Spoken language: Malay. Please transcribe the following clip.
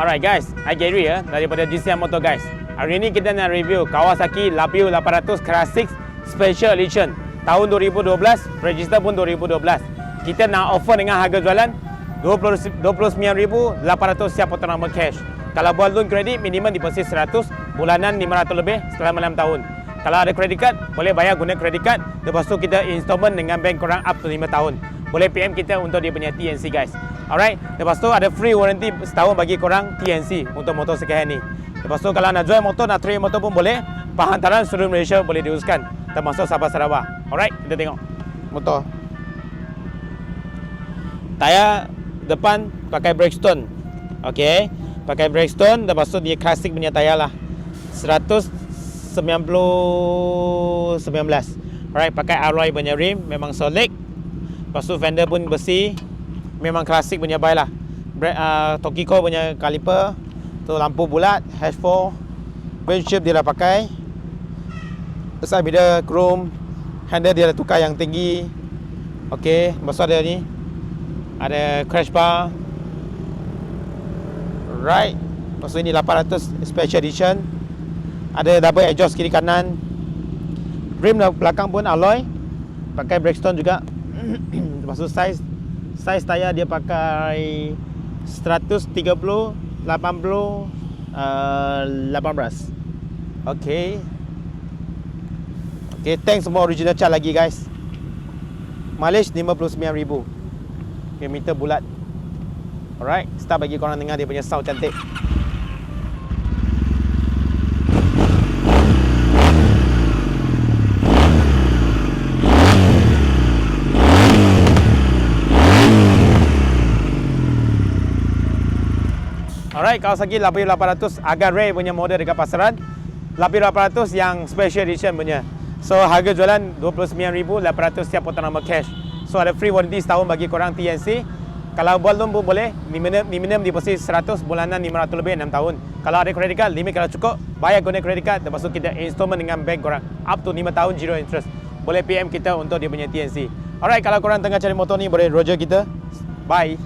Alright guys, I Gary ya daripada GCM Motor guys. Hari ini kita nak review Kawasaki Labio 800 Classic Special Edition tahun 2012, register pun 2012. Kita nak offer dengan harga jualan 29,800 siap potong nama cash. Kalau buat loan kredit minimum deposit 100, bulanan 500 lebih selama 6 tahun. Kalau ada credit card, boleh bayar guna credit card. Lepas tu kita installment dengan bank korang up to 5 tahun. Boleh PM kita untuk dia punya TNC guys. Alright, lepas tu ada free warranty setahun bagi korang TNC untuk motor second hand ni. Lepas tu kalau nak jual motor, nak trade motor pun boleh. Penghantaran seluruh Malaysia boleh diuruskan, termasuk Sabah Sarawak. Alright, kita tengok motor. Tayar depan pakai Bridgestone. Okey, pakai Bridgestone. Lepas tu dia klasik punya tayar lah, 119. Alright, pakai alloy punya rim, memang solid. Lepas tu fender pun bersih, memang klasik punya buy lah. Tokiko punya kaliper, tu lampu bulat, H4, windshield dia dah pakai, side mirror chrome, handle dia dah tukar yang tinggi. Okey, lepas tu ada ni, ada crash bar. Right, lepas tu ini 800 special edition, ada double exhaust kiri kanan, rim belakang pun alloy, pakai Bridgestone juga. Lepas tu size tayar dia pakai 130, 80, 18. Okey, tank semua original cat lagi guys. Mileage 59,000. Okay, meter bulat. Alright, start bagi korang dengar dia punya sound cantik. Alright, Kawasaki Labio 800 agak rare punya model dekat pasaran. Labio 800 yang special edition punya. So harga jualan 29,800 siap potong nama cash. So ada free warranty setahun bagi korang TNC. Kalau buat loan pun boleh, minimum deposit 100, bulanan 500 lebih 6 tahun. Kalau ada credit card, limit kalau cukup, bayar guna credit card. Lepas tu kita installment dengan bank korang up to 5 tahun zero interest. Boleh PM kita untuk dia punya TNC. Alright, kalau korang tengah cari motor ni, boleh roger kita. Bye.